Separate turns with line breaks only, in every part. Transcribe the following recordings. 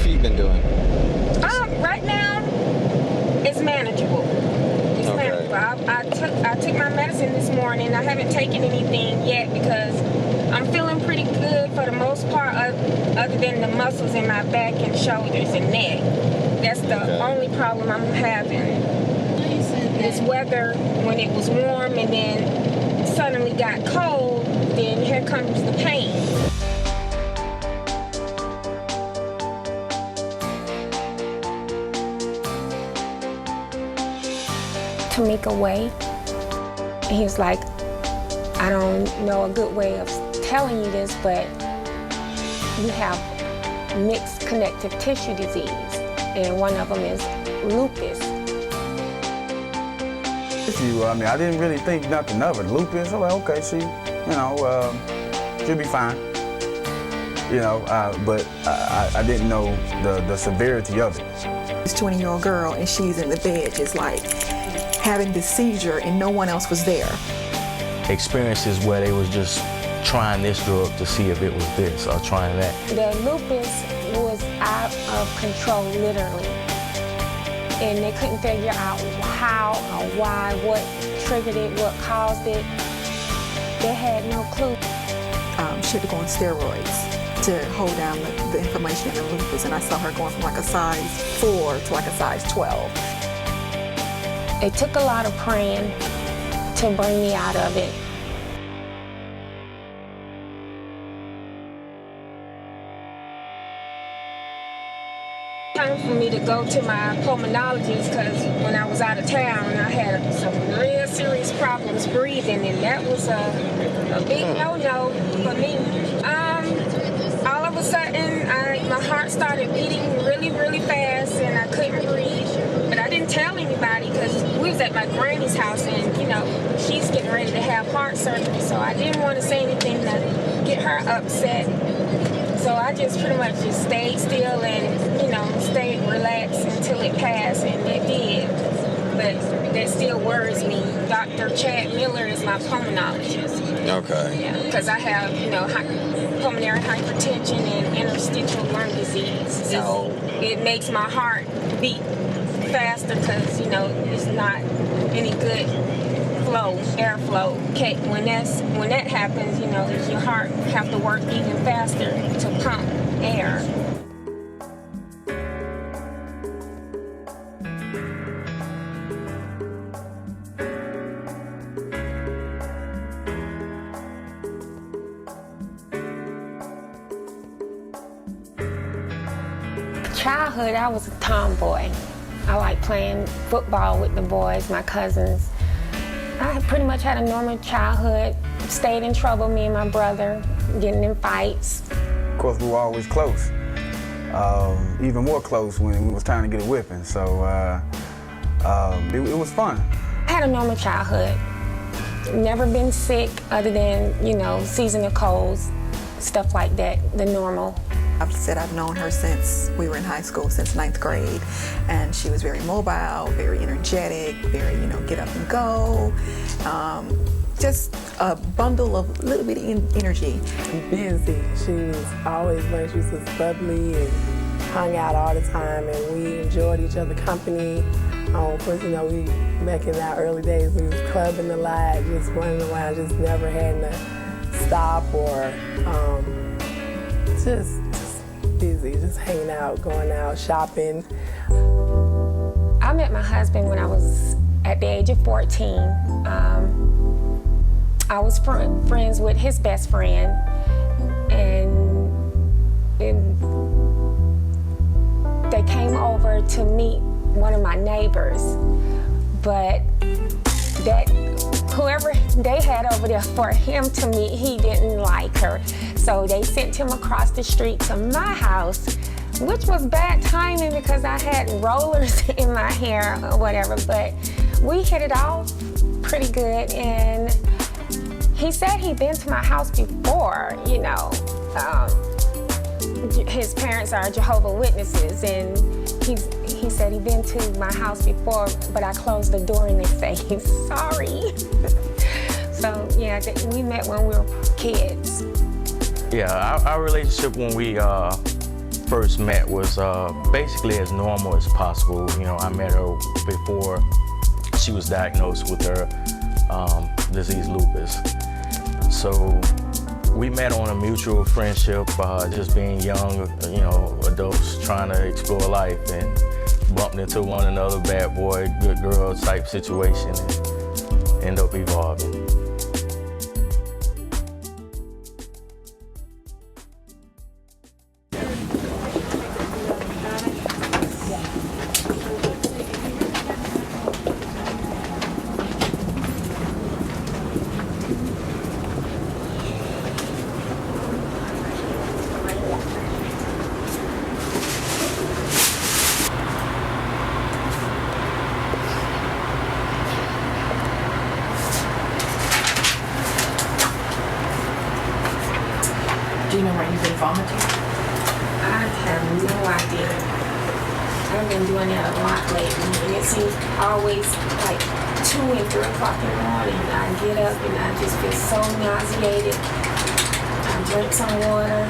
feet been doing?
Right now, it's manageable. It's manageable. I took my medicine this morning. I haven't taken anything yet because I'm feeling pretty good for the most part, other than the muscles in my back and shoulders and neck. That's the only problem I'm having. This weather, when it was warm and then suddenly got cold, then here comes the pain. Tomeka Waye. He was like, I don't know a good way of telling you this, but you have mixed connective tissue disease, and one of them is lupus.
I didn't really think nothing of it. Lupus, I'm like, okay, she'll be fine. But I didn't know the severity of it.
This 20-year-old girl, and she's in the bed just like having this seizure and no one else was there.
Experiences where they was just trying this drug to see if it was this or trying that.
The lupus was out of control, literally. And they couldn't figure out how or why, what triggered it, what caused it. They had no clue.
She had to go on steroids to hold down the inflammation in the lupus, and I saw her going from like a size 4 to like a size 12.
It took a lot of praying to bring me out of it. Time for me to go to my pulmonologist because when I was out of town, I had some real serious problems breathing, and that was a big no-no for me. All of a sudden, my heart started beating really, really fast, and I couldn't breathe. But I didn't tell anybody because we was at my granny's house, and she's getting ready to have heart surgery, so I didn't want to say anything to get her upset. So I just pretty much just stayed still and, stayed relaxed until it passed, and it did. But that still worries me. Dr. Chad Miller is my pulmonologist.
Okay.
Yeah, because I have, pulmonary hypertension and interstitial lung disease. So it makes my heart beat faster because, it's not any good airflow. When that happens, your heart have to work even faster to pump air. Childhood, I was a tomboy. I liked playing football with the boys, my cousins. I pretty much had a normal childhood, stayed in trouble, me and my brother, getting in fights.
Of course, we were always close, even more close when it was time to get a whipping, so it was fun.
I had a normal childhood. Never been sick other than, seasonal colds, stuff like that, the normal.
I've said I've known her since we were in high school, since 9th grade, and she was very mobile, very energetic, very, get up and go. Just a bundle of little bitty energy.
Busy. She was always learning. She was just bubbly and hung out all the time, and we enjoyed each other's company. Of course, we back in our early days, we was clubbing a lot, just running around, just never had to stop or just busy, just hanging out, going out, shopping.
I met my husband when I was at the age of 14. I was friends with his best friend, and they came over to meet one of my neighbors, but whoever they had over there for him to meet, he didn't like her. So they sent him across the street to my house, which was bad timing because I had rollers in my hair or whatever, but we hit it off pretty good, and he said he'd been to my house before, his parents are Jehovah's Witnesses, and he said he'd been to my house before, but I closed the door and they say, sorry. So yeah, we met when we were kids.
Yeah, our relationship when we first met was basically as normal as possible. You know, I met her before she was diagnosed with her disease, lupus. So we met on a mutual friendship, just being young, you know, adults trying to explore life, and bumped into one another, bad boy, good girl type situation, and end up evolving.
Do you know where you've been vomiting?
I have no idea. I've been doing that a lot lately, and it seems always like 2 and 3 o'clock in the morning. I get up and I just feel so nauseated. I drink some water,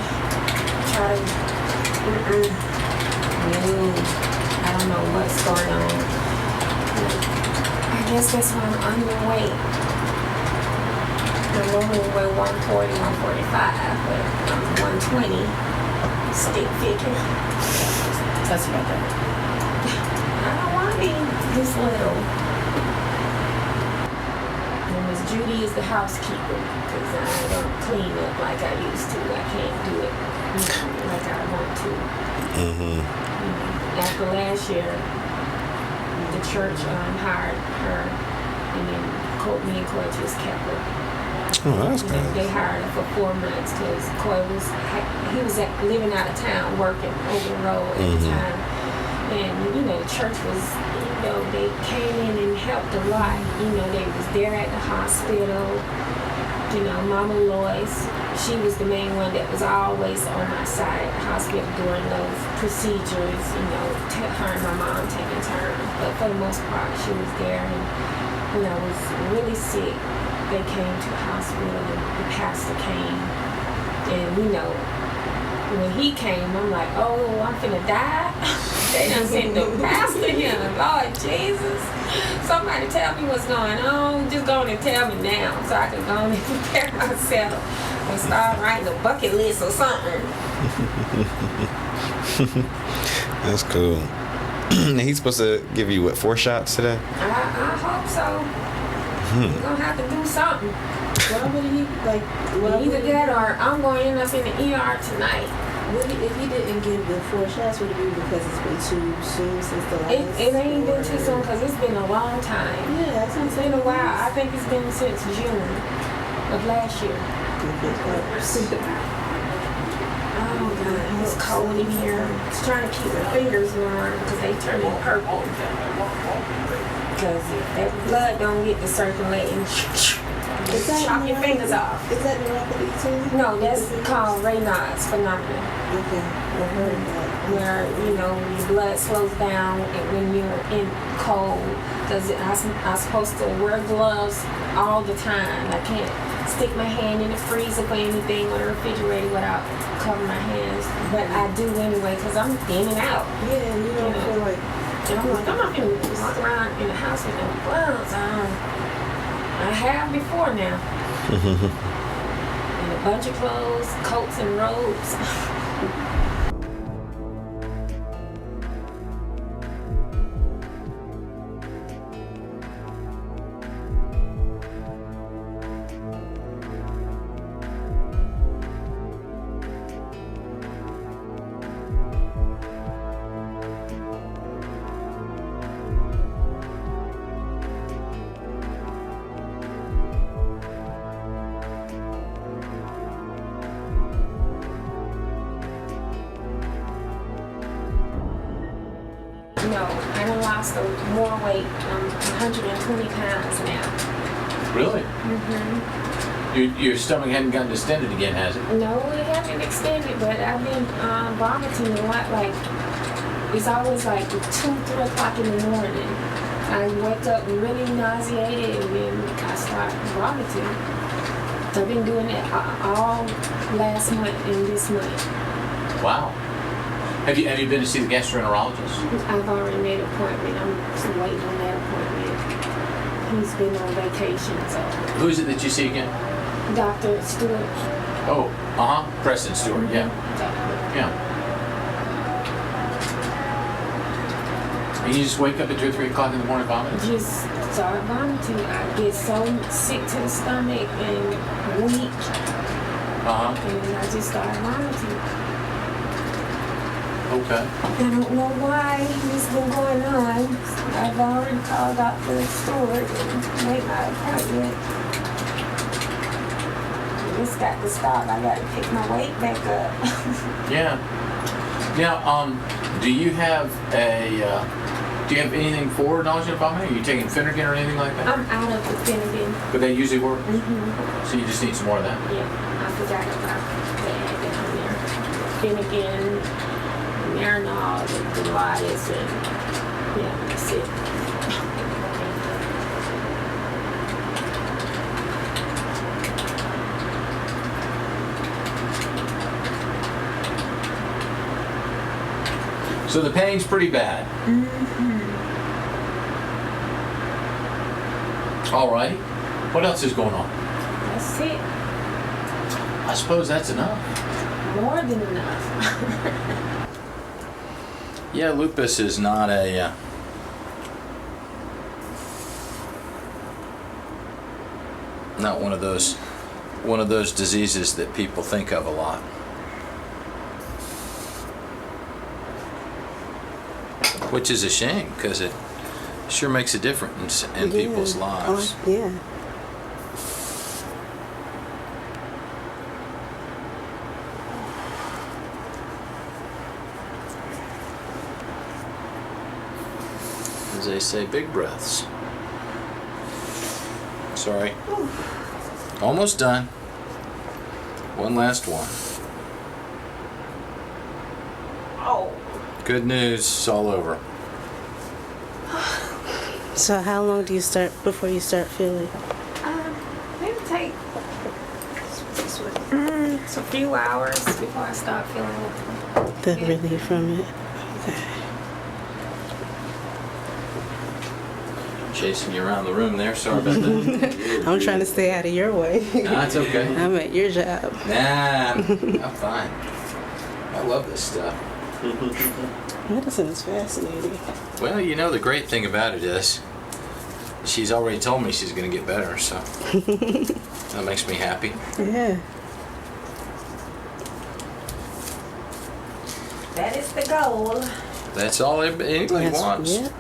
try to, no, I don't know what's going on. I guess that's why I'm underweight. I normally weigh 140, 145, but I'm 120. Stick figure.
Tell us about that.
I don't want to be this little. And Miss Judy is the housekeeper because I don't clean up like I used to. I can't do it like I want to. After last year, the church hired her, and then me and Coy just kept her.
Oh, that's good.
They hired her for 4 months because Coy was living out of town, working over the road at the time. And, you know, the church was, you know, they came in and helped a lot. You know, they was there at the hospital. You know, Mama Lois, she was the main one that was always on my side at the hospital during those procedures. You know, her and my mom taking turns. But for the most part, she was there. And when I was really sick, they came to the hospital and the pastor came. And, you know, when he came, I'm like, oh, I'm finna die. They done sent the pastor here. Lord Jesus. Somebody tell me what's going on. Just go on and tell me now so I can go on and prepare myself and start writing a bucket list or something.
That's cool. He's supposed to give you, what, 4 shots today?
I hope so. You're gonna have to do something.
Why would he, like,
Either that or I'm going to end up in the ER tonight.
if he didn't give the 4 shots, would it be because it's been too soon since the last?
It ain't been too soon because it's been a long time.
Yeah, that's what I'm
It's
saying.
been a while. I think it's been since June of last year. Oh God, it's cold in here. It's trying to keep my fingers warm because they turning purple. Because if that blood don't get to circulating, chop your fingers off.
Is that neuropathy too?
No, that's called Raynaud's phenomenon.
Okay, I've heard of that.
Where, you know, your blood slows down and when you're in cold. Because I'm supposed to wear gloves all the time. I can't stick my hand in the freezer for anything or the refrigerator without covering my hands. But I do anyway because I'm in and out.
Yeah, you don't feel like...
And I'm like, I'm not going to walk around in the house with no gloves on. I have before now. And a bunch of clothes, coats and robes. No, I done lost more weight. I'm 120 pounds now.
Really? Your stomach hadn't gotten distended again, has it?
No, it hasn't extended, but I've been vomiting a lot. Like, it's always like 2, 3 o'clock in the morning. I wake up really nauseated and then I start vomiting. So I've been doing it all last month and this month.
Wow. Have you been to see the gastroenterologist?
I've already made an appointment. I'm just waiting on that appointment. He's been on vacation, so.
Who is it that you see again?
Dr. Stewart.
Oh, Preston Stewart, yeah. Yeah. And you just wake up at 2 or 3 o'clock in the morning vomiting?
Just start vomiting. I get so sick to the stomach and weak. And I just start vomiting.
Okay.
I don't know why this has been going on. I've already called Dr. Stewart and made my appointment. It's got to stop. I got to pick my weight back up.
Yeah. Now, do you have anything for nausea and vomiting? Are you taking Finnegan or anything like that?
I'm out of the Finnegan.
But they usually work?
Mm-hmm.
So you just need some more of that?
Yeah, I forgot about that down there. Finnegan, Marinol, the Goliaths, and yeah, that's it.
So the pain's pretty bad. All righty. What else is going on?
That's it.
I suppose that's enough.
More than enough.
Yeah, lupus is not a not one of those diseases that people think of a lot. Which is a shame, because it sure makes a difference in people's lives.
Yeah.
As they say, big breaths. Sorry. Almost done. One last one.
Oh.
Good news, it's all over.
So how long do you start before you start feeling?
Maybe take a few hours before I start feeling
The relief from it?
Chasing you around the room there, sorry about that.
I'm trying to stay out of your way.
Nah, it's okay.
I'm at your job.
Nah, I'm fine. I love this stuff.
Medicine is fascinating.
Well, you know, the great thing about it is she's already told me she's going to get better, so that makes me happy.
Yeah.
That is the goal.
That's all anybody wants.
Yep.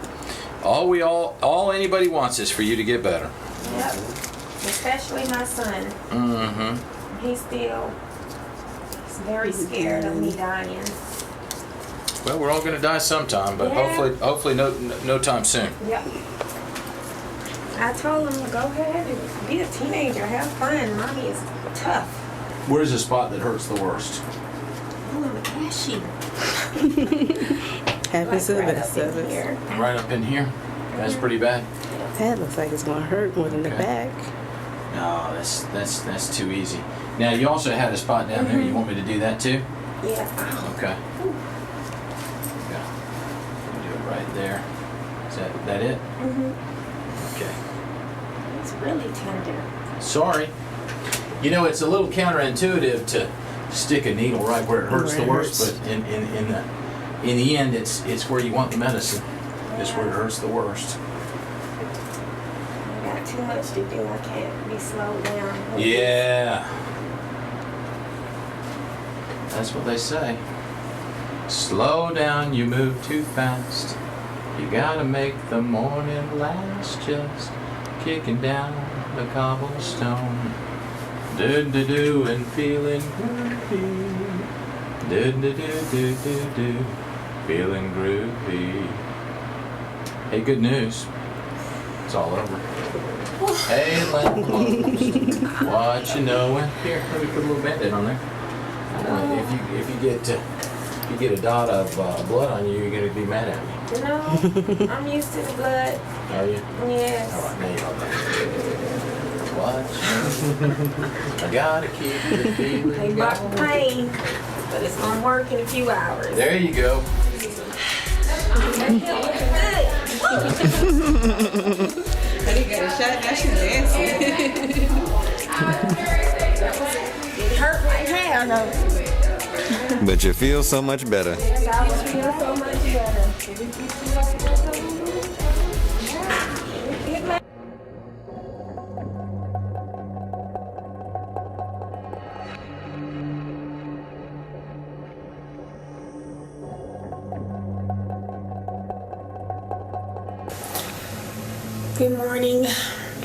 All anybody wants is for you to get better.
Yep. Especially my son.
Mm-hmm.
He's very scared of me dying.
Well, we're all going to die sometime, but
Yeah.
hopefully no time soon.
Yep. I told him, go ahead and be a teenager, have fun. Mommy is tough.
Where's the spot that hurts the worst?
Oh, I'm a cashier.
Happens to the best of us.
Here.
Right up in here. That's pretty bad.
That looks like it's gonna hurt more than the
Okay.
back.
No, that's too easy. Now you also had a spot down there. You want me to do that too?
Yeah.
Okay. Yeah. Do it right there. Is that it? Okay.
It's really tender.
Sorry. You know, it's a little counterintuitive to stick a needle right where it hurts
Where
the
it
worst,
hurts.
but in the end, it's where you want the medicine. It's where it hurts the worst.
I got too much to do. I can't be slowed down.
Yeah. That's what they say. Slow down, you move too fast. You gotta make the morning last, just kicking down the cobblestone. Do-do-do and feeling groovy. Do-do-do-do-do-do, feeling groovy. Hey, good news. It's all over. Hey, lamp closed. What you knowin'? Here, let me put a little Band-Aid on there. If you get a dot of blood on you, you're gonna be mad at me.
No, I'm used to the blood.
Are you?
Yes.
All right, now you don't know. Watch. I gotta keep the
They
feeling
brought
going.
pain, but it's gonna work in a few hours.
There you go.
Honey got a shot, now she's dancing.
It hurt my hand though.
But you feel so much better.
Yes, I would feel so much better. Good morning.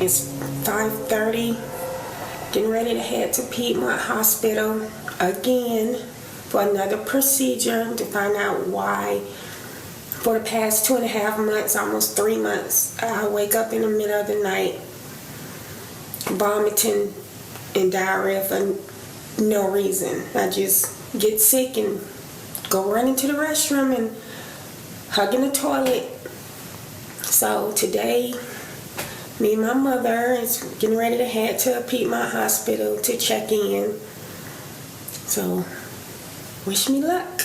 It's 5:30. Getting ready to head to Piedmont Hospital again for another procedure to find out why for the past 2.5 months, almost 3 months, I wake up in the middle of the night vomiting and diarrhea for no reason. I just get sick and go run into the restroom and hug in the toilet. So today, me and my mother is getting ready to head to Piedmont Hospital to check in. So, wish me luck.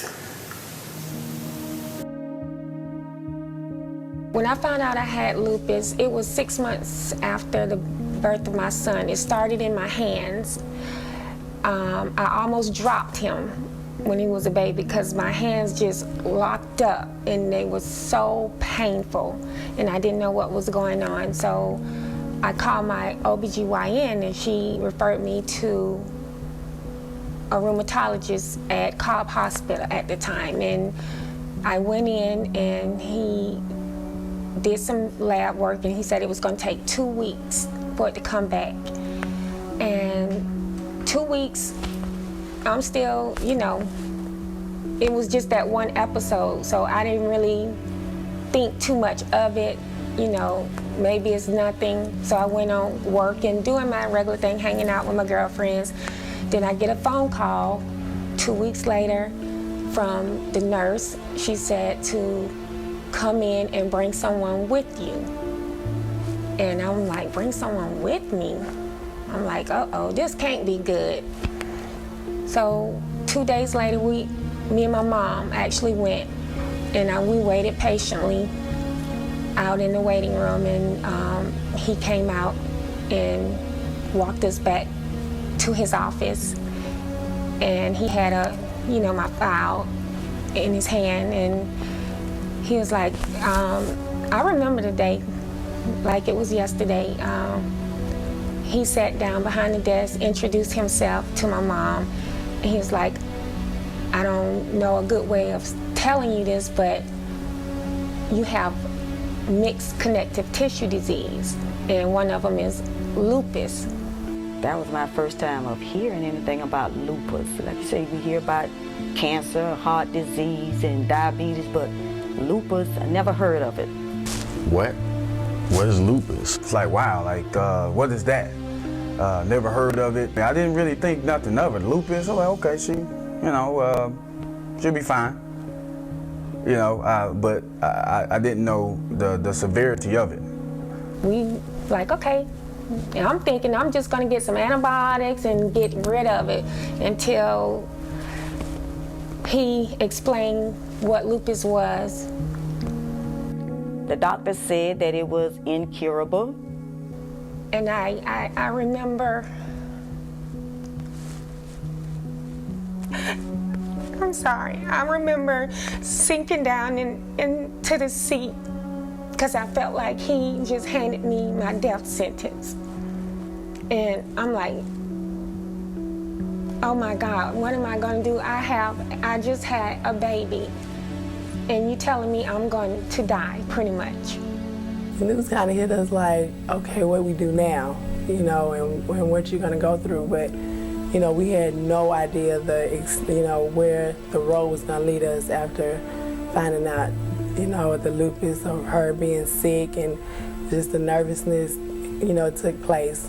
When I found out I had lupus, it was 6 months after the birth of my son. It started in my hands. I almost dropped him when he was a baby because my hands just locked up and they were so painful and I didn't know what was going on. So I called my OBGYN and she referred me to a rheumatologist at Cobb Hospital at the time. And I went in and he did some lab work and he said it was going to take 2 weeks for it to come back. And 2 weeks, I'm still, it was just that one episode, so I didn't really think too much of it, maybe it's nothing. So I went on work and doing my regular thing, hanging out with my girlfriends. Then I get a phone call 2 weeks later from the nurse. She said to come in and bring someone with you. And I'm like, bring someone with me? I'm like, uh-oh, this can't be good. So 2 days later, me and my mom actually went, and we waited patiently out in the waiting room, and he came out and walked us back to his office, and he had my file in his hand, and he was like, I remember the day like it was yesterday. He sat down behind the desk, introduced himself to my mom, and he was like, I don't know a good way of telling you this, but you have mixed connective tissue disease, and one of them is lupus.
That was my first time of hearing anything about lupus. Like you say, we hear about cancer, heart disease, and diabetes, but lupus, I never heard of it.
What? What is lupus? It's like, wow, what is that? Never heard of it. I didn't really think nothing of it. Lupus, I'm like, okay, she'll be fine. But I didn't know the severity of it.
We like, okay, and I'm thinking I'm just gonna get some antibiotics and get rid of it until he explained what lupus was.
The doctor said that it was incurable.
And I remember, I'm sorry, I remember sinking down into the seat because I felt like he just handed me my death sentence. And I'm like, oh my God, what am I gonna do? I just had a baby, and you telling me I'm going to die, pretty much.
And it was kind of hit us like, okay, what we do now, and what you're gonna go through. But, we had no idea where the road was gonna lead us after finding out, the lupus, of her being sick, and just the nervousness, took place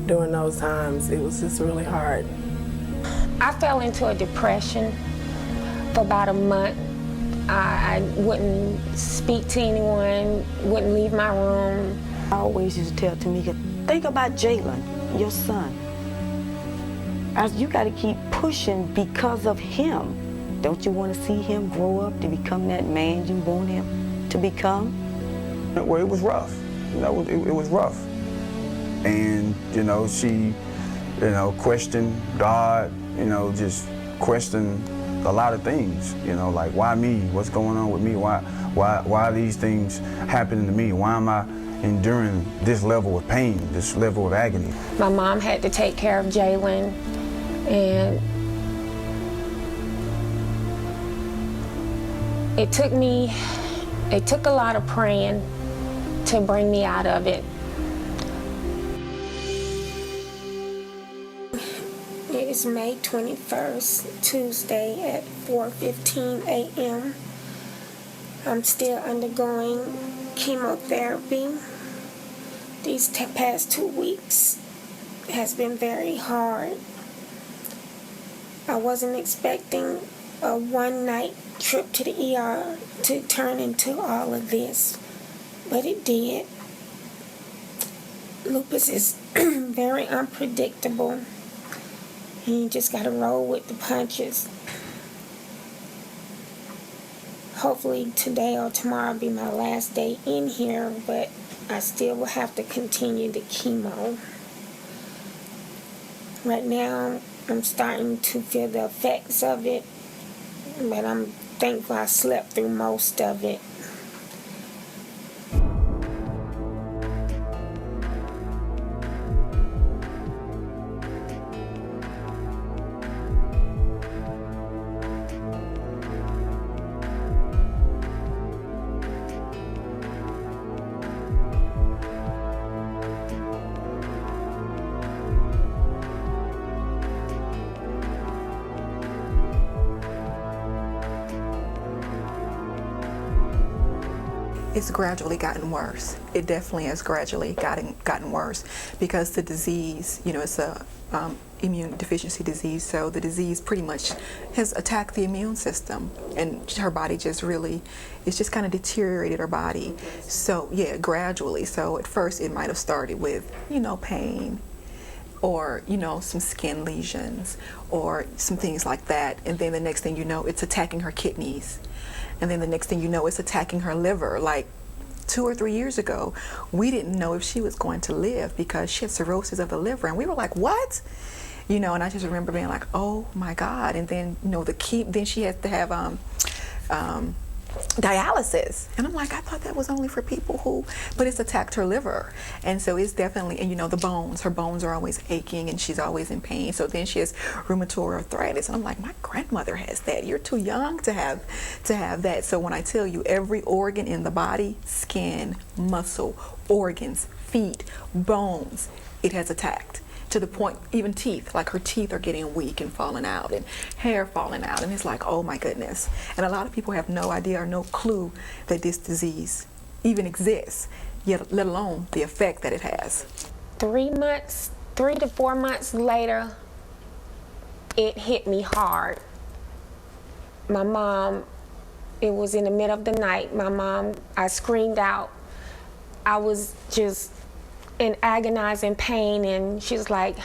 during those times. It was just really hard.
I fell into a depression for about a month. I wouldn't speak to anyone, wouldn't leave my room.
I always used to tell Tomeka, think about Jalen, your son. You got to keep pushing because of him. Don't you want to see him grow up to become that man you want him to become?
Well, it was rough. You know, it was rough. And, you know, she, you know, questioned God, you know, just questioned a lot of things, you know, like, why me? What's going on with me? Why are these things happening to me? Why am I enduring this level of pain, this level of agony?
My mom had to take care of Jalen, and it took a lot of praying to bring me out of it. It is May 21st, Tuesday at 4:15 a.m. I'm still undergoing chemotherapy. These past 2 weeks has been very hard. I wasn't expecting a one-night trip to the ER to turn into all of this, but it did. Lupus is very unpredictable. You just gotta roll with the punches. Hopefully today or tomorrow will be my last day in here, but I still will have to continue the chemo. Right now, I'm starting to feel the effects of it, but I'm thankful I slept through most of it.
It's gradually gotten worse. It definitely has gradually gotten worse because the disease, you know, it's a immune deficiency disease, so the disease pretty much has attacked the immune system, and her body just really, it's just kind of deteriorated her body. So yeah, gradually. So at first it might have started with, you know, pain, or, you know, some skin lesions or some things like that, and then the next thing you know, it's attacking her kidneys. And then the next thing you know, it's attacking her liver. Like 2 or 3 years ago, we didn't know if she was going to live because she had cirrhosis of the liver. And we were like, what? You know, and I just remember being like, oh my God. And then, you know, then she had to have dialysis. And I'm like, I thought that was only for people who, but it's attacked her liver. And so it's definitely, and you know, the bones, her bones are always aching and she's always in pain. So then she has rheumatoid arthritis. And I'm like, my grandmother has that. You're too young to have that. So when I tell you every organ in the body, skin, muscle, organs, feet, bones, it has attacked. To the point, even teeth, like her teeth are getting weak and falling out, and hair falling out, and it's like, oh my goodness. And a lot of people have no idea or no clue that this disease even exists, yet let alone the effect that it has. 3 to 4 months later,
it hit me hard. My mom, it was in the middle of the night, I screamed out. I was just in agonizing pain, and she was like,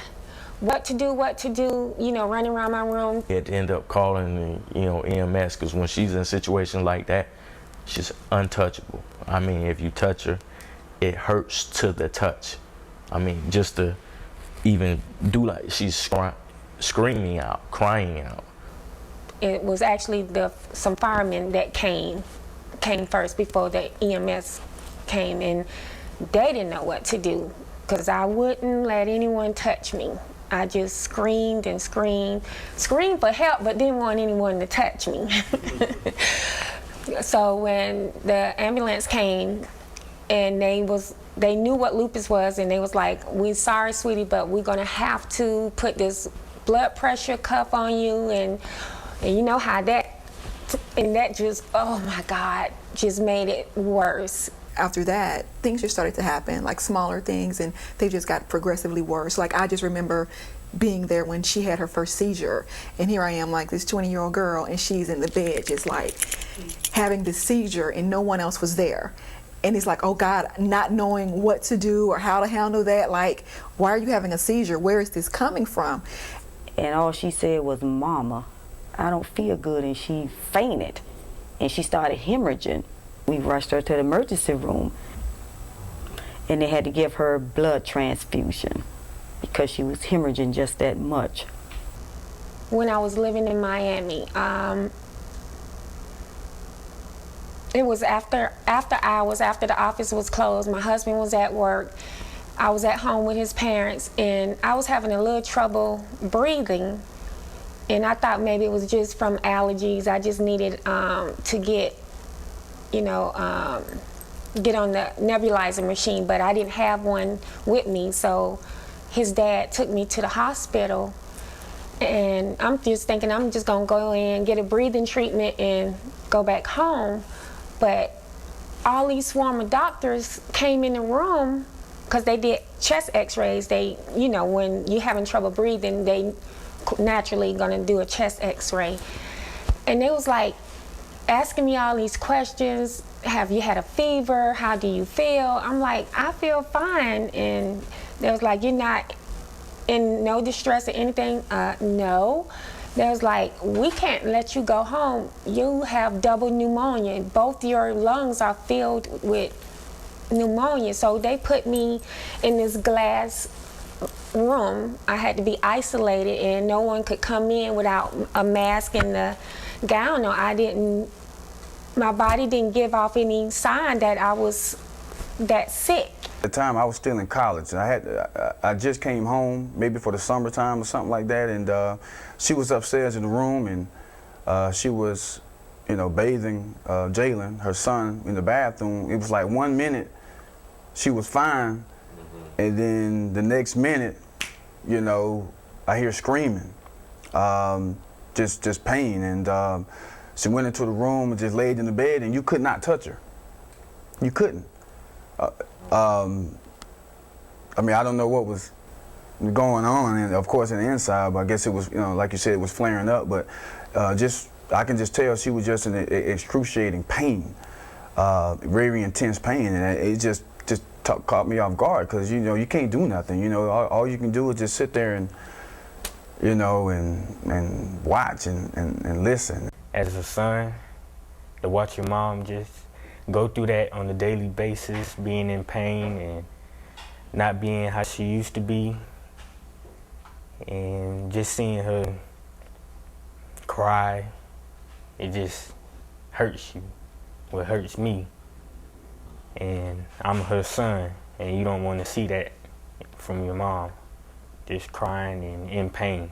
what to do, you know, running around my room.
Had to end up calling, you know, EMS, because when she's in a situation like that, she's untouchable. I mean, if you touch her, it hurts to the touch. I mean, just to even do, like, she's screaming out, crying out.
It was actually some firemen that came first before the EMS came, and they didn't know what to do because I wouldn't let anyone touch me. I just screamed and screamed for help, but didn't want anyone to touch me. So when the ambulance came, and they knew what lupus was, and they was like, we're sorry, sweetie, but we're gonna have to put this blood pressure cuff on you, and you know how that just, oh my God, just made it worse.
After that, things just started to happen, like smaller things, and they just got progressively worse. Like, I just remember being there when she had her first seizure, and here I am, like this 20-year-old girl, and she's in the bed just like having this seizure, and no one else was there. And it's like, oh God, not knowing what to do or how to handle that. Like, why are you having a seizure? Where is this coming from?
And all she said was, mama. I don't feel good, and she fainted, and she started hemorrhaging. We rushed her to the emergency room, and they had to give her blood transfusion because she was hemorrhaging just that much.
When I was living in Miami, it was after hours, after the office was closed. My husband was at work. I was at home with his parents, and I was having a little trouble breathing. And I thought maybe it was just from allergies. I just needed to get, get on the nebulizer machine, but I didn't have one with me. So his dad took me to the hospital, and I'm just thinking I'm just gonna go in, get a breathing treatment, and go back home. But all these swarm of doctors came in the room because they did chest x-rays. They, when you're having trouble breathing, they naturally gonna do a chest x-ray. And they was like asking me all these questions. Have you had a fever? How do you feel? I'm like, I feel fine. And they was like, you're not in no distress or anything? No. They was like, we can't let you go home. You have double pneumonia. Both your lungs are filled with pneumonia. So they put me in this glass room. I had to be isolated, and no one could come in without a mask and the gown. Or my body didn't give off any sign that I was that sick.
At the time, I was still in college, and I just came home, maybe for the summertime or something like that, and she was upstairs in the room, and she was, bathing Jalen, her son, in the bathroom. It was like 1 minute, she was fine, and then the next minute, I hear screaming, just pain, and she went into the room and just laid in the bed, and you could not touch her. You couldn't. I don't know what was going on, and of course, in the inside, but I guess it was, like you said, it was flaring up, but I can just tell she was just in excruciating pain, very intense pain, and it just caught me off guard, because, you can't do nothing, all you can do is just sit there and, and watch and listen.
As a son, to watch your mom just go through that on a daily basis, being in pain and not being how she used to be, and just seeing her cry, it just hurts you. Well, it hurts me. And I'm her son, and you don't want to see that from your mom, just crying and in pain.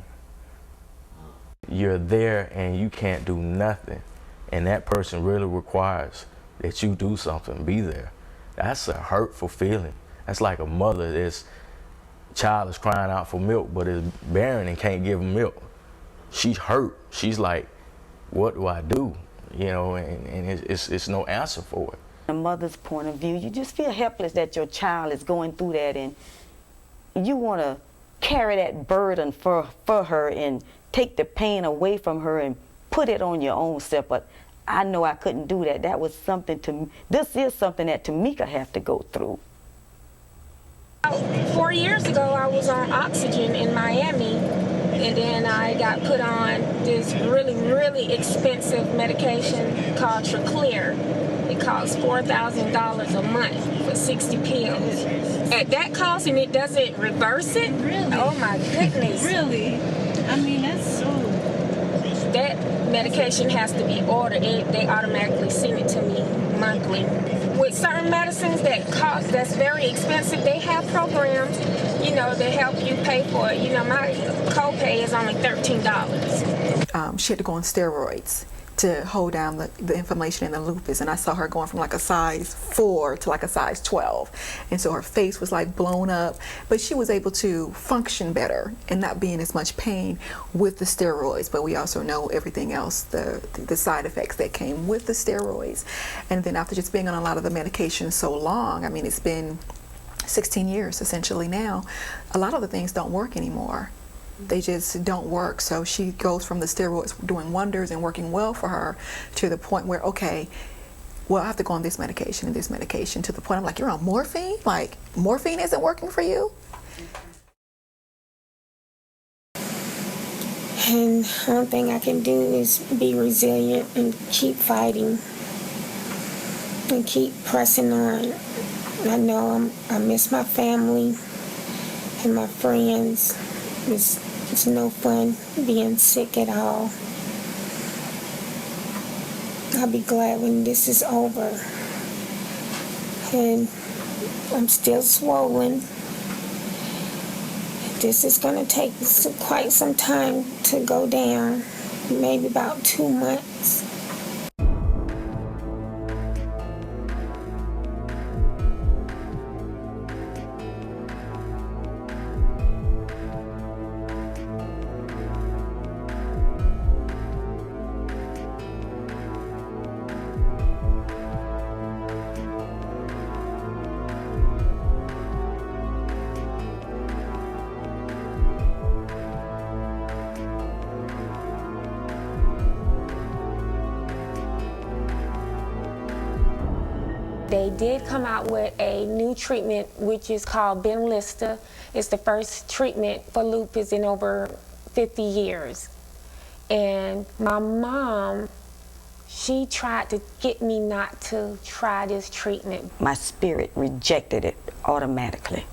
You're there and you can't do nothing, and that person really requires that you do something, be there. That's a hurtful feeling. That's like a mother, this child is crying out for milk, but is barren and can't give him milk. She's hurt. She's like, what do I do? And it's no answer for it.
From a mother's point of view, you just feel helpless that your child is going through that, and you want to carry that burden for her and take the pain away from her and put it on your own self. But I know I couldn't do that. This is something that Tomeka have to go through.
4 years ago, I was on oxygen in Miami, and then I got put on this really, really expensive medication called Tracleer. It costs $4,000 a month for 60 pills. At that cost, and it doesn't reverse it?
Really?
Oh my goodness.
Really? That's so...
That medication has to be ordered. They automatically send it to me monthly. With certain medicines that's very expensive, they have programs, that help you pay for it. My copay is only $13.
She had to go on steroids to hold down the inflammation in the lupus, and I saw her going from like a size 4 to like a size 12, and so her face was like blown up, but she was able to function better and not be in as much pain with the steroids. But we also know everything else, the side effects that came with the steroids. And then after just being on a lot of the medication so long, it's been 16 years essentially now, a lot of the things don't work anymore. They just don't work. So she goes from the steroids doing wonders and working well for her to the point where, okay, well, I have to go on this medication and this medication, to the point I'm like, you're on morphine? Like, morphine isn't working for you?
And And the only thing I can do is be resilient and keep fighting and keep pressing on. I know I miss my family and my friends. It's no fun being sick at all. I'll be glad when this is over. And I'm still swollen. This is going to take quite some time to go down, maybe about 2 months. They did come out with a new treatment, which is called Benlysta. It's the first treatment for lupus in over 50 years. And my mom, she tried to get me not to try this treatment.
My spirit rejected it automatically.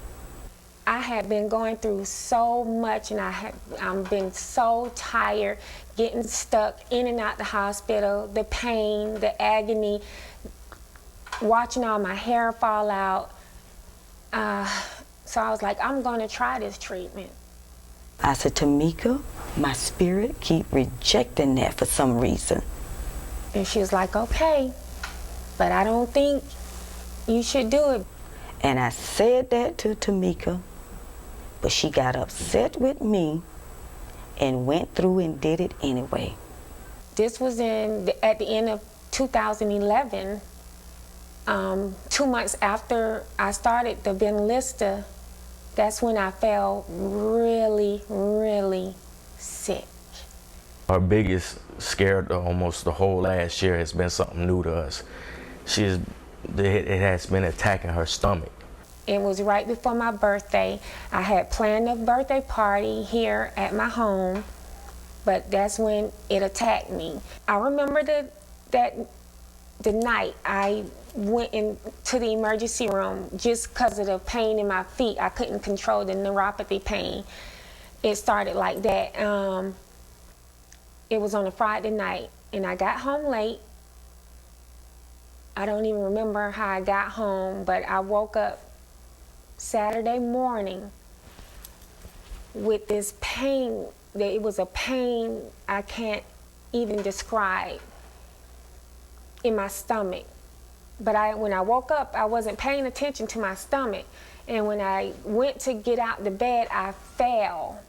I had been going through so much, and I've been so tired, getting stuck in and out the hospital, the pain, the agony, watching all my hair fall out. So I was like, I'm going to try this treatment.
I said, Tomeka, my spirit keep rejecting that for some reason.
And she was like, okay, but I don't think you should do it.
And I said that to Tomeka, but she got upset with me and went through and did it anyway.
This was at the end of 2011. 2 months after I started the Benlysta, that's when I felt really, really sick.
Our biggest scare almost the whole last year has been something new to us. It has been attacking her stomach.
It was right before my birthday. I had planned a birthday party here at my home, but that's when it attacked me. I remember the night I went into the emergency room just because of the pain in my feet. I couldn't control the neuropathy pain. It started like that. It was on a Friday night, and I got home late. I don't even remember how I got home, but I woke up Saturday morning with this pain. It was a pain I can't even describe in my stomach. But when I woke up, I wasn't paying attention to my stomach. And when I went to get out the bed, I fell.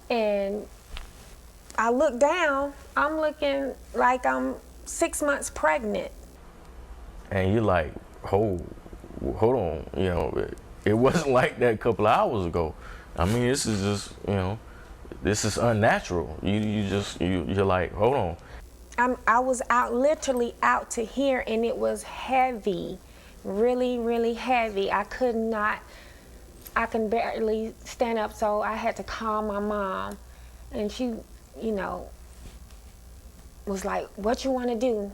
And I looked down, I'm looking like I'm 6 months pregnant.
And you're like, hold on, you know, it wasn't like that a couple of hours ago. I mean, this is just, you know, this is unnatural. You're like, hold on.
I was literally out to here, and it was heavy, really, really heavy. I can barely stand up, so I had to call my mom. And she, you know, was like, what you want to do?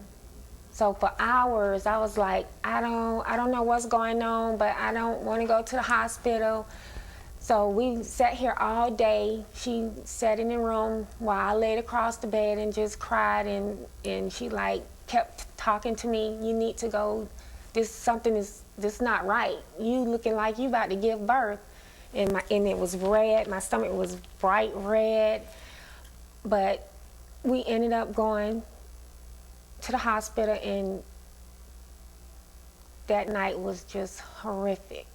So for hours, I was like, I don't know what's going on, but I don't want to go to the hospital. So we sat here all day. She sat in the room while I laid across the bed and just cried, and she like kept talking to me. You need to go. This not right. You looking like you about to give birth. And it was red. My stomach was bright red. But we ended up going to the hospital, and that night was just horrific.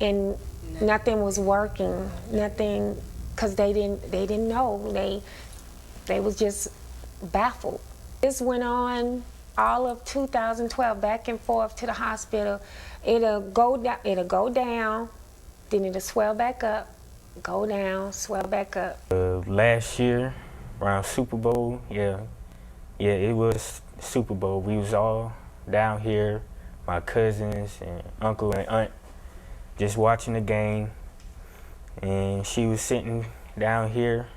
And nothing was working, nothing, because they didn't know. They was just baffled. This went on all of 2012, back and forth to the hospital. It'll go down, then it'll swell back up, go down, swell back up.
Last year, around Super Bowl, yeah, it was Super Bowl. We was all down here, my cousins and uncle and aunt, just watching the game, and she was sitting down here,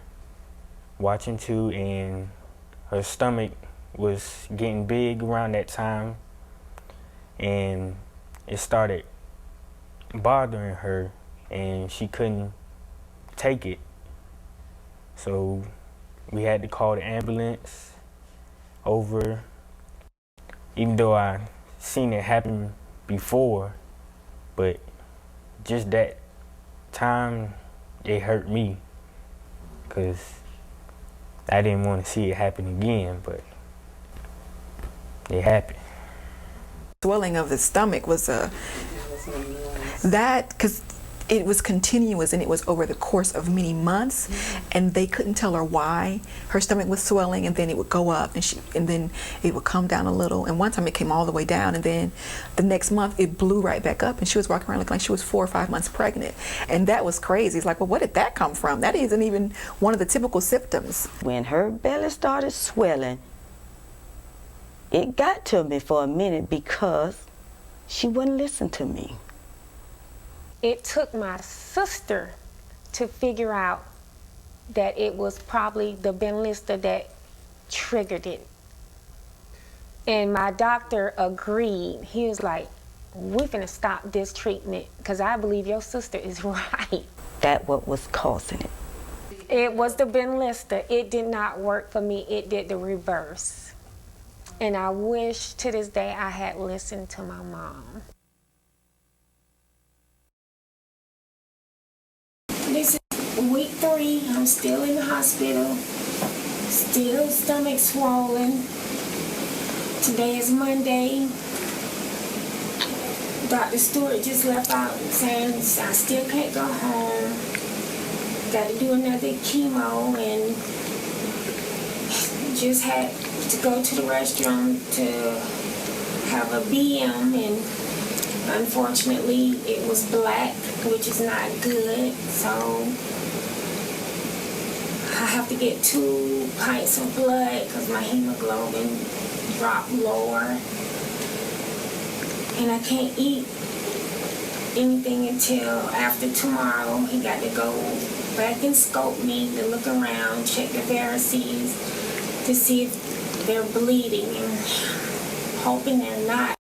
watching too, and her stomach was getting big around that time, and it started bothering her, and she couldn't take it. So we had to call the ambulance over. Even though I seen it happen before, but just that time, it hurt me, because I didn't want to see it happen again, but it happened.
Swelling of the stomach was because it was continuous and it was over the course of many months, and they couldn't tell her why her stomach was swelling, and then it would go up and then it would come down a little, and one time it came all the way down, and then the next month it blew right back up, and she was walking around looking like she was 4 or 5 months pregnant. And that was crazy. It's like, well, where did that come from? That isn't even one of the typical symptoms.
When her belly started swelling, it got to me for a minute because she wouldn't listen to me.
It took my sister to figure out that it was probably the Benlysta that triggered it. And my doctor agreed. He was like, we're finna stop this treatment because I believe your sister is right.
That's what was causing it.
It was the Benlysta. It did not work for me. It did the reverse. And I wish to this day I had listened to my mom. This is week 3. I'm still in the hospital. Still stomach swollen. Today is Monday. Dr. Stewart just left out saying I still can't go home. Got to do another chemo, and just had to go to the restroom to have a BM, and unfortunately it was black, which is not good. So I have to get 2 pints of blood because my hemoglobin dropped lower. And I can't eat anything until after tomorrow. He got to go back and scope me to look around, check the varices to see if they're bleeding, and hoping they're not.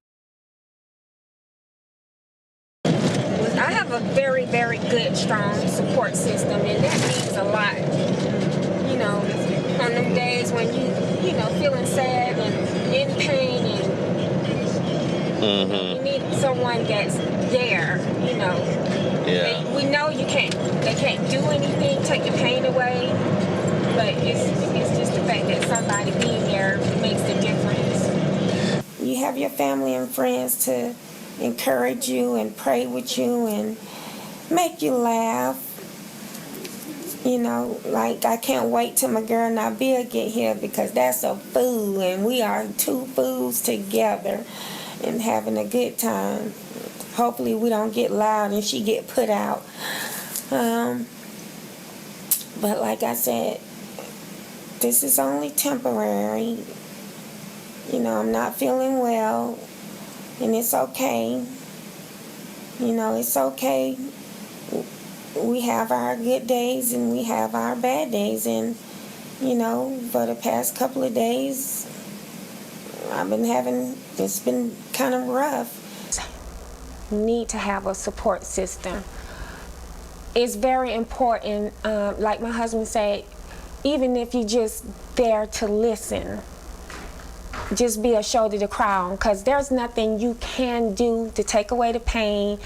I have a very, very good, strong support system, and that means a lot. You know, on them days when you know, feeling sad and in pain, and you need someone that's there, you know.
Yeah.
We know they can't do anything, take the pain away, but it's just the fact that somebody being there makes the difference. You have your family and friends to encourage you and pray with you and make you laugh. You know, like I can't wait till my girl Nabil get here, because that's a fool, and we are 2 fools together and having a good time. Hopefully we don't get loud and she get put out. But like I said, this is only temporary. You know, I'm not feeling well, and it's okay. You know, it's okay. We have our good days and we have our bad days, and you know, for the past couple of days it's been kind of rough. Need to have a support system. It's very important, like my husband said, even if you just there to listen, just be a shoulder to cry on, because there's nothing you can do to take away the pain,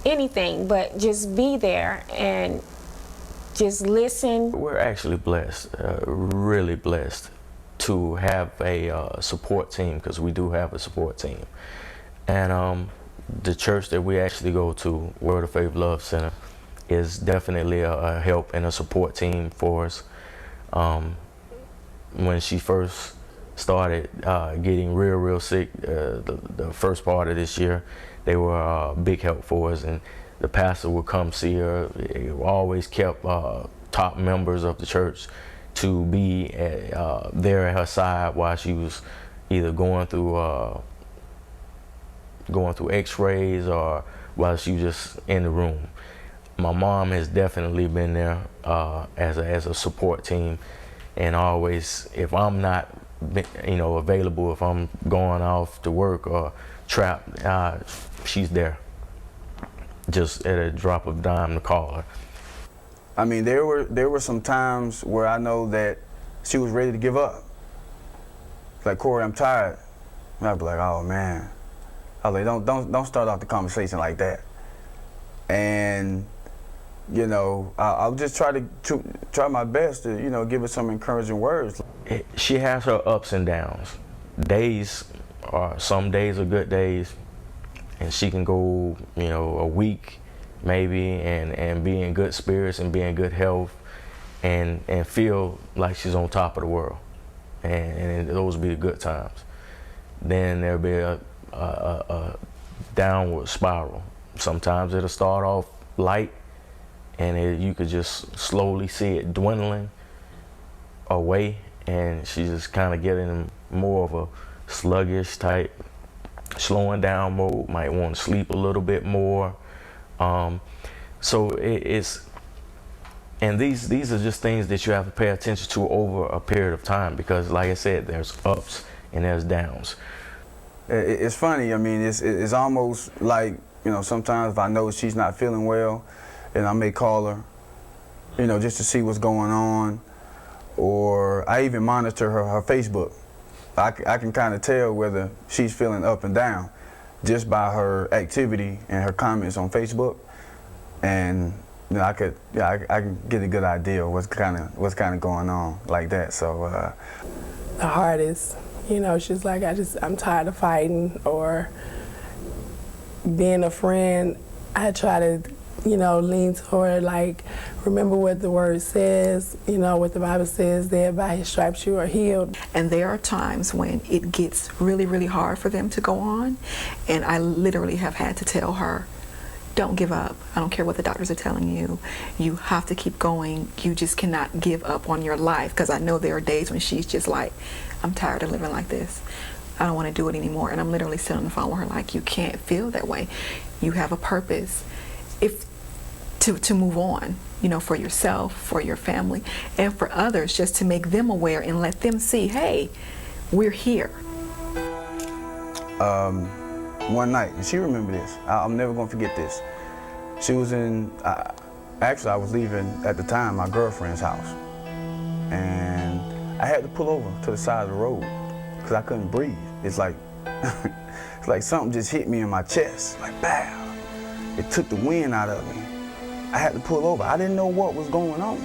anything, but just be there and just listen. We're actually blessed, really blessed, to have a support team, because we do have a support team. And the church that we actually go to, Word of Faith Love Center, is definitely a help and a support team for us. When she first started getting real sick, the first part of this year, they were a big help for us, and the pastor would come see her. He always kept top members of the church to be there at her side while she was either going through x-rays or while she was just in the room.
My mom has definitely been there as a support team, and always, if I'm not, available, if I'm going off to work or trapped, she's there, just at a drop of a dime to call her.
I mean, there were some times where I know that she was ready to give up. Like, Corey, I'm tired. And I'd be like, oh man. I was like, don't start off the conversation like that. And I'll just try my best to give her some encouraging words.
She has her ups and downs. Some days are good days, and she can go a week maybe and be in good spirits and be in good health and feel like she's on top of the world, and those will be the good times. Then there'll be a downward spiral. Sometimes it'll start off light, and you could just slowly see it dwindling away, and she's just kind of getting more of a sluggish type, slowing down mode, might want to sleep a little bit more. So it's, and these are just things that you have to pay attention to over a period of time, because like I said, there's ups and there's downs.
It's funny, I mean, it's almost like, sometimes if I know she's not feeling well, and I may call her, just to see what's going on, or I even monitor her Facebook. I can kind of tell whether she's feeling up and down just by her activity and her comments on Facebook, and I can get a good idea of what's kind of going on like that. So
the hardest, she's like, I'm tired of fighting, or being a friend. I try to lean toward, like, remember what the word says, what the Bible says, that by his stripes you are healed.
And there are times when it gets really, really hard for them to go on, and I literally have had to tell her, don't give up. I don't care what the doctors are telling you. You have to keep going. You just cannot give up on your life, because I know there are days when she's just like, I'm tired of living like this. I don't want to do it anymore. And I'm literally sitting on the phone with her like, you can't feel that way. You have a purpose. To move on, for yourself, for your family, and for others, just to make them aware and let them see, hey, we're here.
One night, and she remembered this, I'm never going to forget this. She was actually I was leaving at the time my girlfriend's house, and I had to pull over to the side of the road because I couldn't breathe. It's like, it's like something just hit me in my chest, like, bam. It took the wind out of me. I had to pull over. I didn't know what was going on.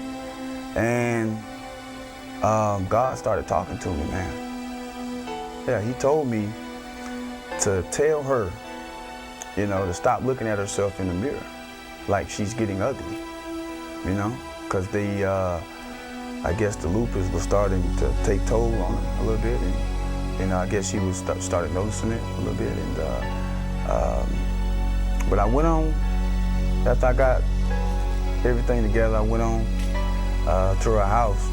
And God started talking to me, man. Yeah, he told me to tell her, to stop looking at herself in the mirror like she's getting ugly, because I guess the lupus was starting to take toll on her a little bit, and I guess she was started noticing it a little bit. And but I went on, after I got everything together, I went on to her house,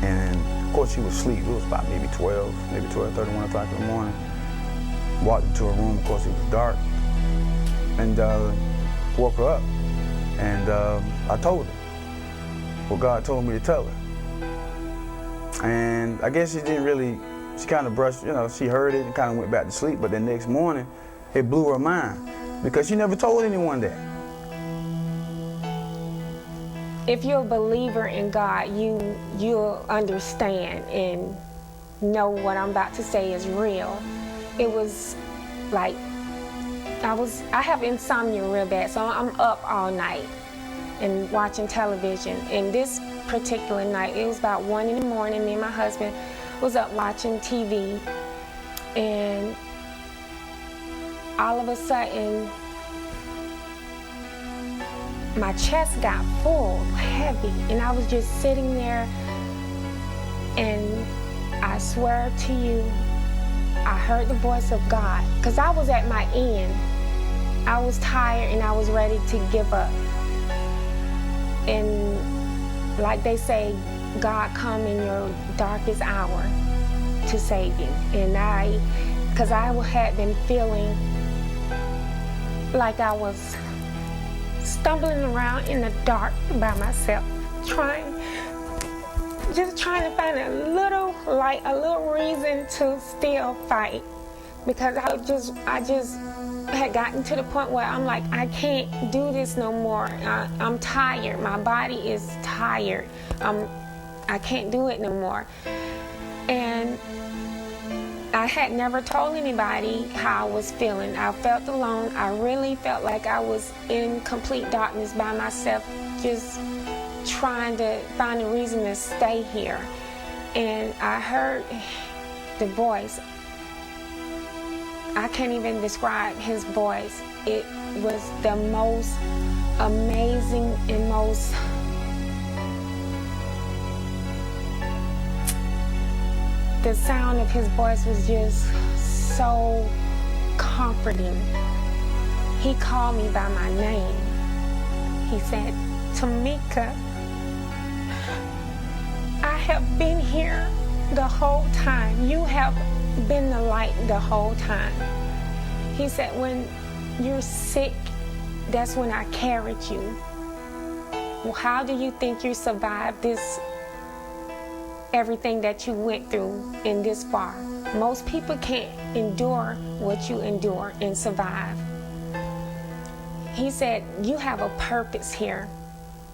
and of course she was asleep. It was about maybe 12:30, 1 o'clock in the morning. Walked into her room, of course it was dark, and woke her up, and I told her what God told me to tell her. And I guess she kind of brushed, she heard it and kind of went back to sleep, but the next morning it blew her mind, because she never told anyone that.
If you're a believer in God, you'll understand and know what I'm about to say is real. It was like, I have insomnia real bad, so I'm up all night and watching television. And this particular night, it was about 1 in the morning, me and my husband was up watching TV, and all of a sudden, my chest got full, heavy, and I was just sitting there, and I swear to you, I heard the voice of God, because I was at my end. I was tired and I was ready to give up. And like they say, God come in your darkest hour to save you. And because I had been feeling like I was stumbling around in the dark by myself, just trying to find a little light, a little reason to still fight, because I just had gotten to the point where I'm like, I can't do this no more. I'm tired. My body is tired. I can't do it no more. And I had never told anybody how I was feeling. I felt alone. I really felt like I was in complete darkness by myself, just trying to find a reason to stay here. And I heard the voice. I can't even describe his voice. It was the most amazing and most the sound of his voice was just so comforting. He called me by my name. He said, Tomeka, I have been here the whole time. You have been the light the whole time. He said, when you're sick, that's when I carried you. Well, how do you think you survived this, everything that you went through in this far? Most people can't endure what you endure and survive. He said, you have a purpose here.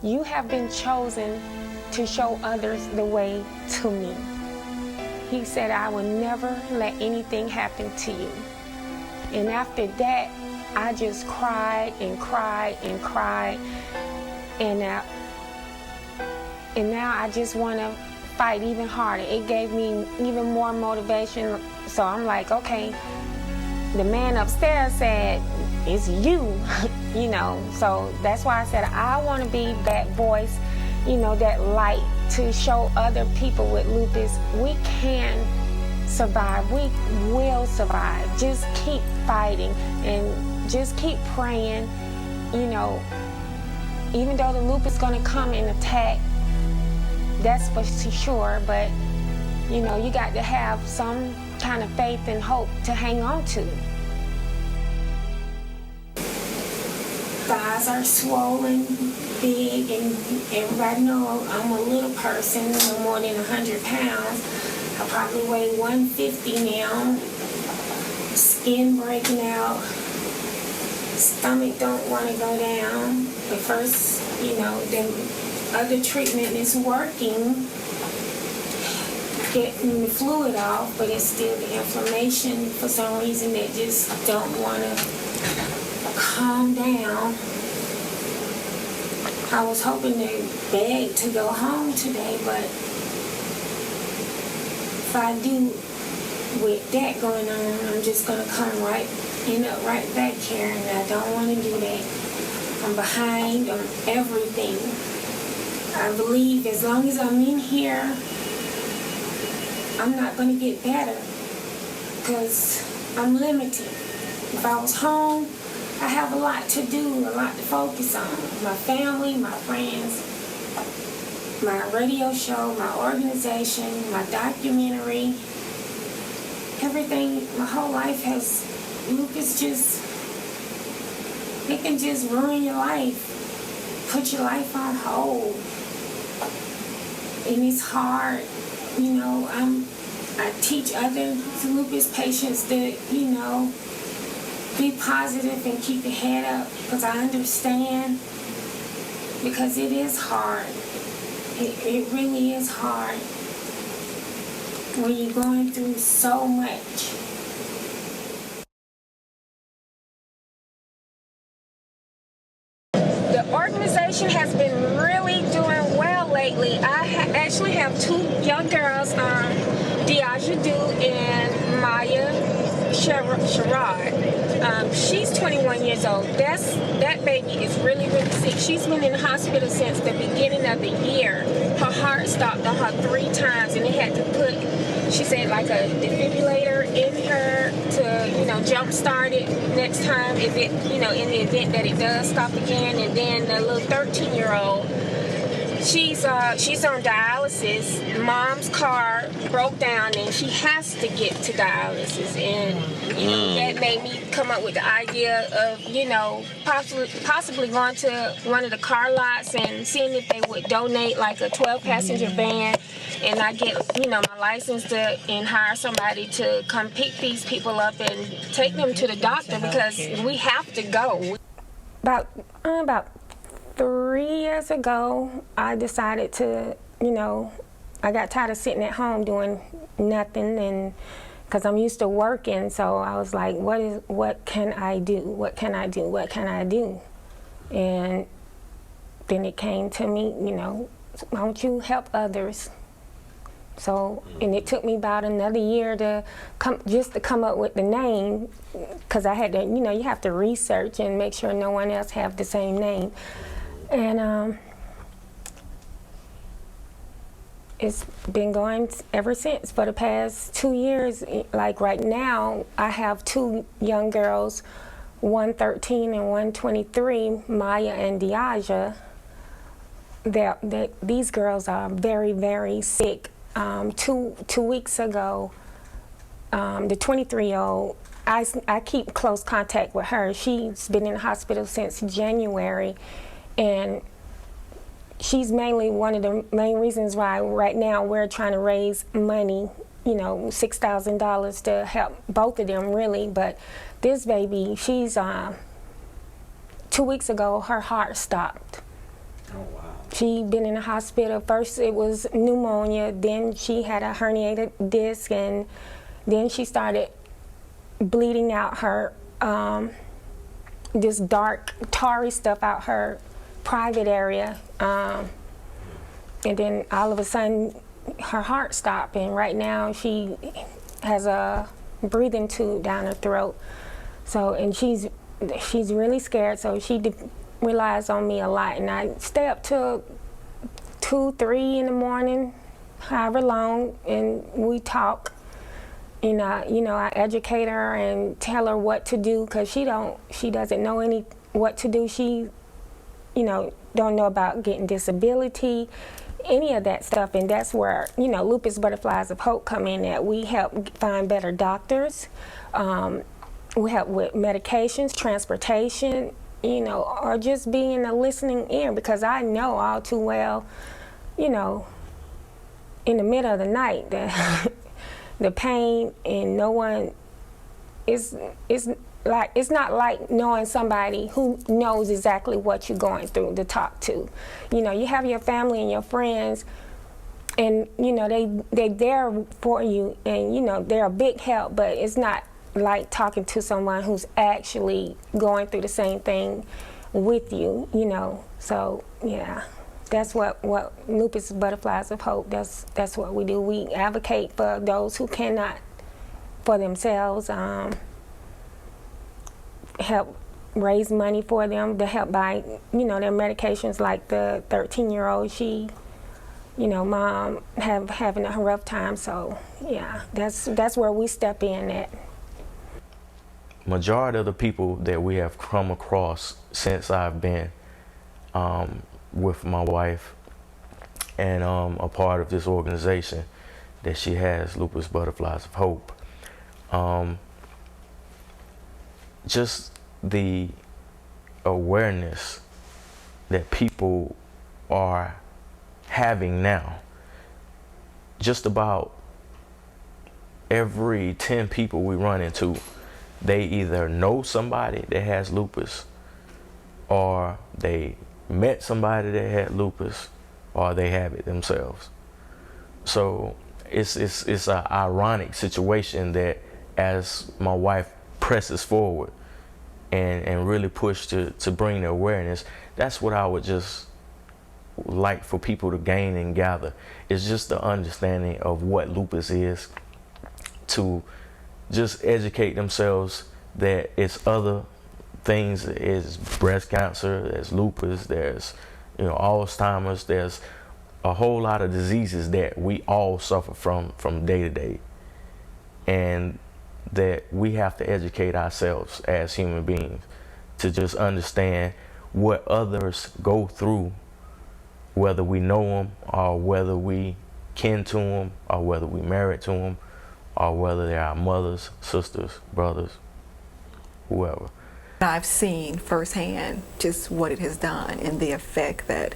You have been chosen to show others the way to me. He said, I will never let anything happen to you. And after that, I just cried and cried and cried. And now I just want to fight even harder. It gave me even more motivation. So I'm like, okay, the man upstairs said, it's you, you know. So that's why I said I want to be that voice, you know, that light to show other people with lupus we can survive. We will survive. Just keep fighting and just keep praying. You know, even though the lupus is going to come and attack, that's for sure, but you know, you got to have some kind of faith and hope to hang on to. Thighs are swollen, big, and everybody knows I'm a little person, no more than 100 pounds. I probably weigh 150 now. Skin breaking out. Stomach don't want to go down. The first, you know, the other treatment is working, getting the fluid off, but it's still the inflammation for some reason that just don't want to calm down. I was hoping to beg to go home today, but if I do with that going on, I'm just going to end up right back here, and I don't want to do that. I'm behind on everything. I believe as long as I'm in here, I'm not going to get better because I'm limited. If I was home, I have a lot to do, a lot to focus on. My family, my friends, my radio show, my organization, my documentary, everything, my whole life has, lupus it can just ruin your life, put your life on hold. And it's hard, you know, I teach other lupus patients that, you know, be positive and keep your head up, because I understand, because it is hard. It really is hard when you're going through so much. The organization has been really doing well lately. I actually have two young girls, Diaja Du and Maya Sherrod. She's 21 years old. That baby is really, really sick. She's been in the hospital since the beginning of the year. Her heart stopped on her 3 times, and they had to put, she said, like a defibrillator in her to, you know, jumpstart it next time if it, you know, in the event that it does stop again. And then the little 13-year-old, She's on dialysis. Mom's car broke down and she has to get to dialysis, and that made me come up with the idea of possibly going to one of the car lots and seeing if they would donate like a 12-passenger van, and I get my license and hire somebody to come pick these people up and take them to the doctor, because we have to go. About 3 years ago, I decided to, I got tired of sitting at home doing nothing, and because I'm used to working, so I was like, what can I do? What can I do? What can I do? And then it came to me, why don't you help others? So, and it took me about another year to come up with the name, because I had to, you have to research and make sure no one else have the same name. And it's been going ever since for the past 2 years. Like right now, I have 2 young girls, one 13 and one 23, Maya and Diaja. These girls are very, very sick. 2 weeks ago, the 23-year-old, I keep close contact with her. She's been in the hospital since January, and she's mainly one of the main reasons why right now we're trying to raise money, $6,000 to help both of them, really. But this baby, she's 2 weeks ago, her heart stopped.
Oh, wow.
She'd been in the hospital. First it was pneumonia, then she had a herniated disc, and then she started bleeding out her, this dark, tarry stuff out her private area. And then all of a sudden, her heart stopped, and right now she has a breathing tube down her throat. So, and she's really scared, so she relies on me a lot, and I stay up till 2, 3 in the morning, however long, and we talk. And I educate her and tell her what to do, because she doesn't know what to do. She, don't know about getting disability, any of that stuff, and that's where Lupus Butterflies of Hope come in. That we help find better doctors, we help with medications, transportation, or just being a listening ear, because I know all too well, in the middle of the night, the pain, and no one it's not like knowing somebody who knows exactly what you're going through to talk to. You have your family and your friends, and they're there for you, and they're a big help, but it's not like talking to someone who's actually going through the same thing with you, So yeah, that's what Lupus Butterflies of Hope, that's what we do. We advocate for those who cannot for themselves, help raise money for them to help buy their medications. Like the 13-year-old, she mom having a rough time, so yeah, that's where we step in at.
Majority of the people that we have come across since I've been with my wife and a part of this organization that she has, Lupus Butterflies of Hope, just the awareness that people are having now. Just about every 10 people we run into, they either know somebody that has lupus, or they met somebody that had lupus, or they have it themselves. So it's an ironic situation that as my wife presses forward and really push to bring the awareness, that's what I would just like for people to gain and gather. It's just the understanding of what lupus is, to just educate themselves that it's other things. It's breast cancer, there's lupus, there's Alzheimer's, there's a whole lot of diseases that we all suffer from day to day, and that we have to educate ourselves as human beings to just understand what others go through whether we know them or whether we kin to them or whether we married to them or whether they're our mothers, sisters, brothers, whoever.
I've seen firsthand just what it has done and the effect that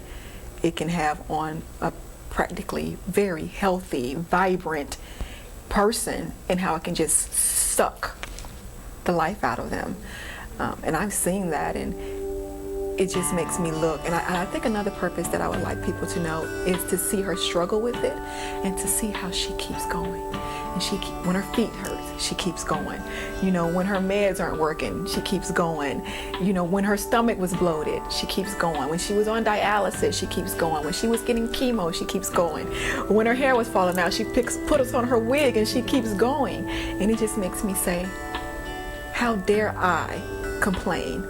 it can have on a practically very healthy, vibrant person, and how it can just suck the life out of them. And I've seen that, and it just makes me look. And I think another purpose that I would like people to know is to see her struggle with it and to see how she keeps going. And when her feet hurt, she keeps going. You know, when her meds aren't working, she keeps going. You know, when her stomach was bloated, she keeps going. When she was on dialysis, she keeps going. When she was getting chemo, she keeps going. When her hair was falling out, she put us on her wig and she keeps going. And it just makes me say, how dare I complain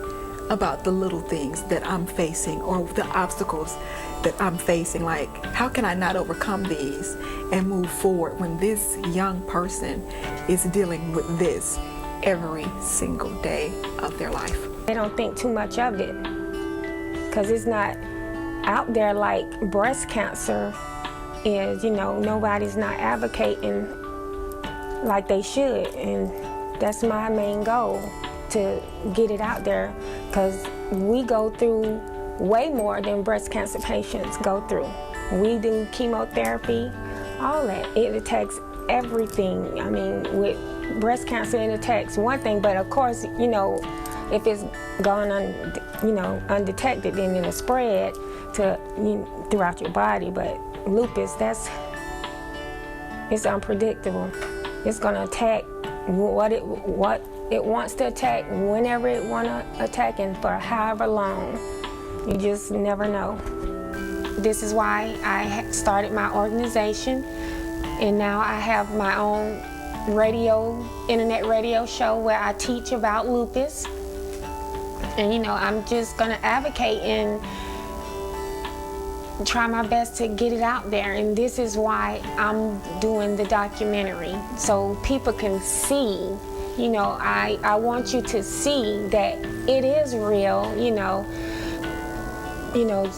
about the little things that I'm facing or the obstacles that I'm facing? Like, how can I not overcome these and move forward when this young person is dealing with this every single day of their life?
They don't think too much of it because it's not out there like breast cancer is. You know, nobody's not advocating like they should, and that's my main goal, to get it out there, because we go through way more than breast cancer patients go through. We do chemotherapy, all that. It attacks everything. I mean, with breast cancer, it attacks one thing, but of course, you know, if it's gone undetected, then it'll spread to throughout your body. But lupus, it's unpredictable. It's gonna attack what it wants to attack, whenever it want to attack, and for however long. You just never know. This is why I started my organization, and now I have my own internet radio show where I teach about lupus. And you know, I'm just gonna advocate and try my best to get it out there. And this is why I'm doing the documentary, so people can see. You know, I want you to see that it is real. You know,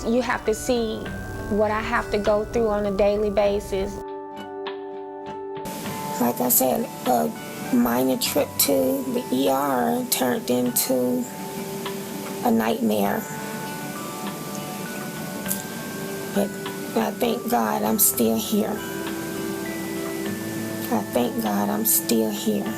you have to see what I have to go through on a daily basis.
Like I said, a minor trip to the ER turned into a nightmare. But I thank God I'm still here. I thank God I'm still here.